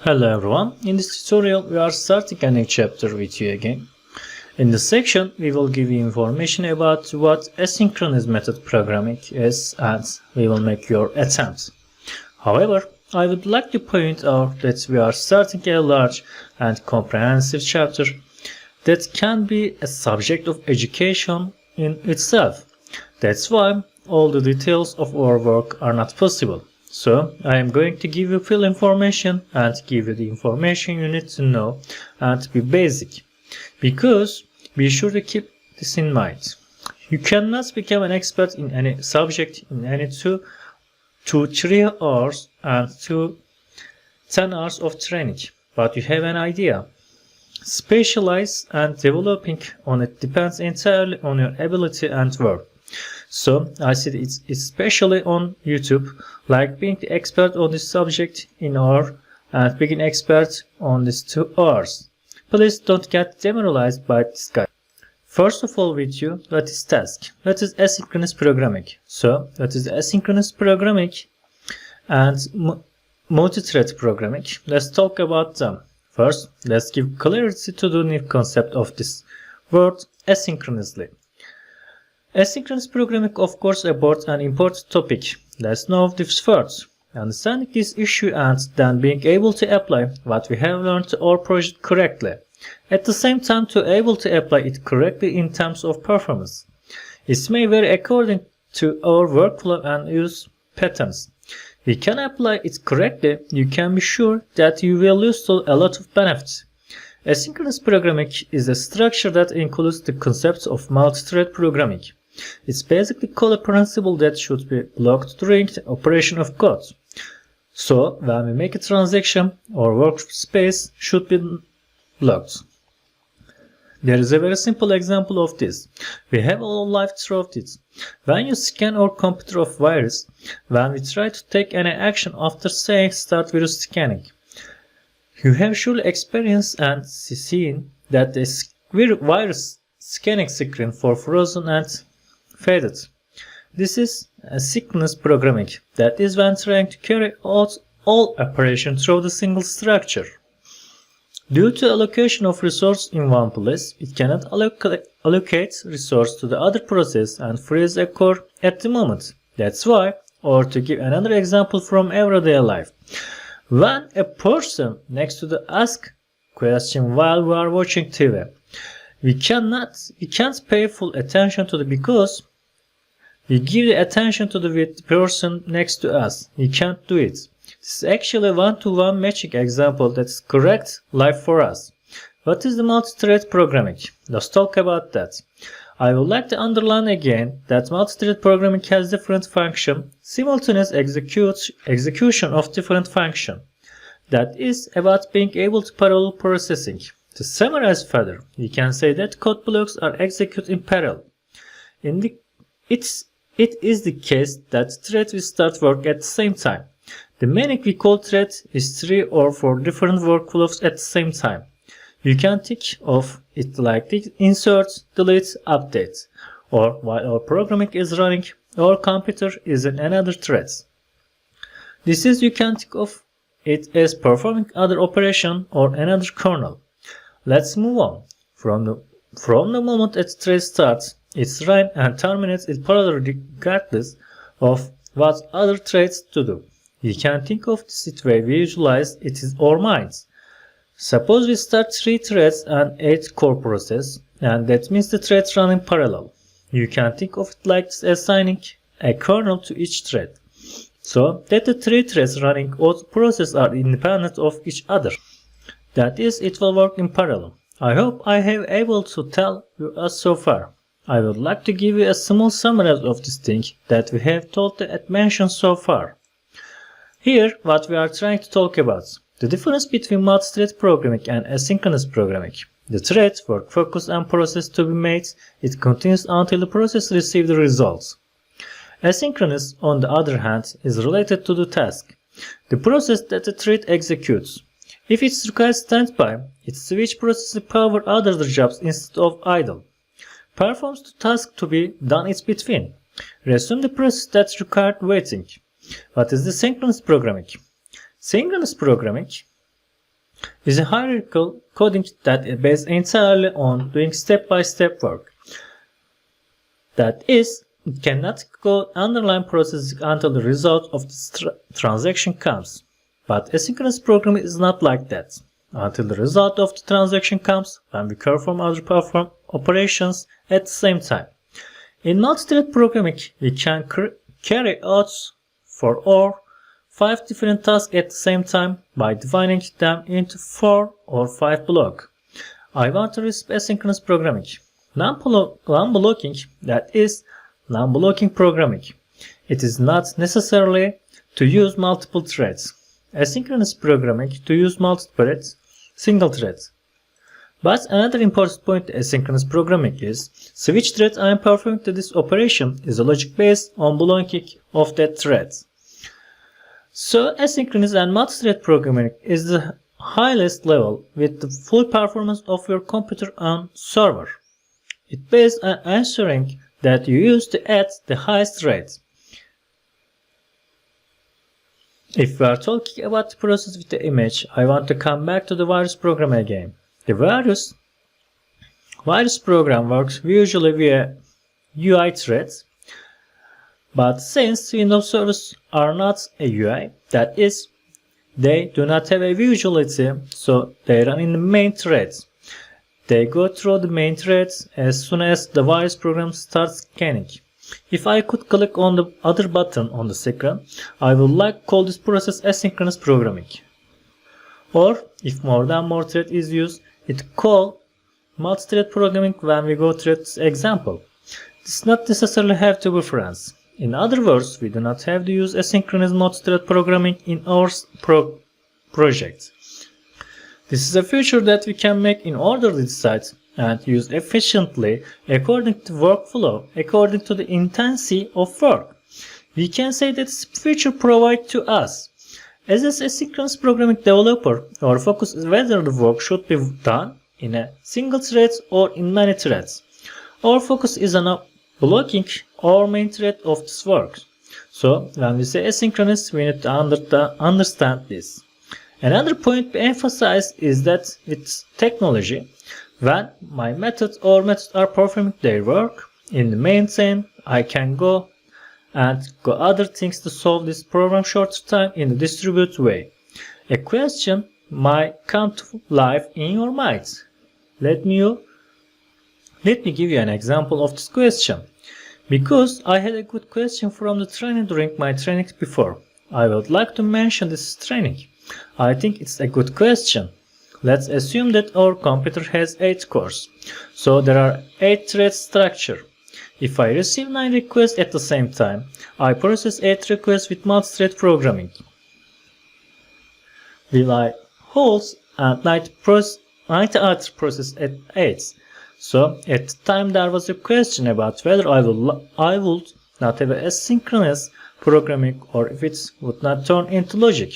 Hello everyone, in this tutorial we are starting a new chapter with you again. In this section we will give you information about what asynchronous method programming is and we will make your attempt. However, I would like to point out that we are starting a large and comprehensive chapter that can be a subject of education in itself. That's why all the details of our work are not possible. So, I am going to give you full information and give you the information you need to know and be basic. Because be sure to keep this in mind. You cannot become an expert in any subject in any 2 to 3 hours and 10 hours of training, but you have an idea. Specialize and developing on it depends entirely on your ability and work. So I said it's especially on YouTube, like being the expert on this subject in hour and being an expert on this 2 hours. Please don't get demoralized by this guy. First of all with you, what is task? What is asynchronous programming? So what is asynchronous programming and multi-thread programming? Let's talk about them. First, let's give clarity to the new concept of this word asynchronously. Asynchronous programming of course about an important topic. Let's know this first. Understanding this issue and then being able to apply what we have learned to our project correctly. At the same time to able to apply it correctly in terms of performance. It may vary according to our workflow and use patterns. We can apply it correctly, you can be sure that you will use a lot of benefits. Asynchronous programming is a structure that includes the concepts of multi-thread programming. It's basically called a principle that should be blocked during the operation of code. So, when we make a transaction, our workspace should be blocked. There is a very simple example of this. We have all lived through it. When you scan our computer of virus, when we try to take any action after saying start virus scanning, you have surely experienced and seen that the virus scanning screen for frozen and faded. This is asynchronous programming, that is when trying to carry out all operations through the single structure. Due to allocation of resource in one place, it cannot allocate resource to the other process and freeze a core at the moment. That's why, or to give another example from everyday life, when a person next to the ask question while we are watching TV, we can't pay full attention to the because we give the attention to the person next to us. We can't do it. This is actually a one-to-one matching example that is correct life for us. What is the multi-thread programming? Let's talk about that. I would like to underline again that multi-thread programming has different function, simultaneous execution of different function. That is about being able to parallel processing. To summarize further, we can say that code blocks are executed in parallel. It is the case that threads will start work at the same time. The meaning we call thread is 3 or 4 different workflows at the same time. You can think of it like insert, delete, update, or while our programming is running, our computer is in another thread. This is you can think of it as performing other operation or another kernel. Let's move on. From the moment a thread starts, it's run and terminates it parallel regardless of what other threads to do. We can think of this way we visualize it in our minds. Suppose we start 3 threads and 8 core process, and that means the threads run in parallel. You can think of it like assigning a kernel to each thread, so that the 3 threads running all processes are independent of each other. That is, it will work in parallel. I hope I have able to tell you us so far. I would like to give you a small summary of this thing that we have told and mentioned so far. Here, what we are trying to talk about, the difference between multi-thread programming and asynchronous programming. The thread work focus and process to be made, it continues until the process receives the results. Asynchronous, on the other hand, is related to the task, the process that the thread executes. If it requires standby, it switches process to power other jobs instead of idle. Performs the task to be done in between. Resume the process that required waiting. What is the synchronous programming? Synchronous programming is a hierarchical coding that is based entirely on doing step-by-step work. That is, it cannot code underlying processes until the result of the transaction comes. But asynchronous programming is not like that. Until the result of the transaction comes, when we perform other operations at the same time. In multi-thread programming, we can carry out 4 or 5 different tasks at the same time by dividing them into 4 or 5 blocks. I want to receive asynchronous programming. Non-blocking, that is, non-blocking programming. It is not necessarily to use multiple threads. Asynchronous programming to use multi-threads, single threads. But another important point to asynchronous programming is switch thread I am performing to this operation is a logic based on belonging of that thread. So asynchronous and multi-thread programming is the highest level with the full performance of your computer on server. It based on ensuring that you use to add the highest rate. If we are talking about the process with the image, I want to come back to the virus program again. The virus program works usually via UI threads, but since Windows servers are not a UI, that is, they do not have a visuality, so they run in the main threads. They go through the main threads as soon as the virus program starts scanning. If I could click on the other button on the screen, I would like to call this process asynchronous programming. Or, if more than one thread is used, it call multi-thread programming when we go through this example. This does not necessarily have to be France. In other words, we do not have to use asynchronous multi-thread programming in our project. This is a feature that we can make in order to decide and use efficiently according to workflow, according to the intensity of work. We can say that this feature provided to us. As an asynchronous programming developer, our focus is whether the work should be done in a single thread or in many threads. Our focus is on blocking our main thread of this work. So, when we say asynchronous, we need to understand this. Another point to emphasize is that with technology, when my methods or methods are performing their work in the main chain, I can go other things to solve this problem shorter time in a distributed way. A question might come to life in your mind. Let me give you an example of this question. Because I had a good question from the training during my trainings before, I would like to mention this training. I think it's a good question. Let's assume that our computer has 8 cores. So there are 8 thread structure. If I receive 9 requests at the same time, I process 8 requests with multi-thread programming. Will I hold and 90 other process at 8? So at the time there was a question about whether I would not have asynchronous programming or if it would not turn into logic.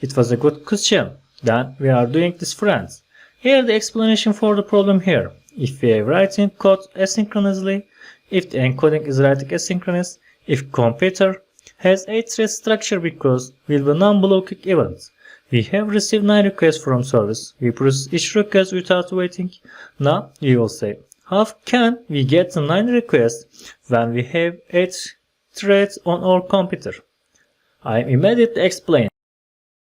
It was a good question. Then we are doing this friends. Here the explanation for the problem here. If we are writing code asynchronously, if the encoding is writing asynchronous, if computer has 8 thread structure because will be non-blocking events. We have received 9 requests from service. We process each request without waiting. Now you will say, how can we get the 9 requests when we have 8 threads on our computer? I immediately explain.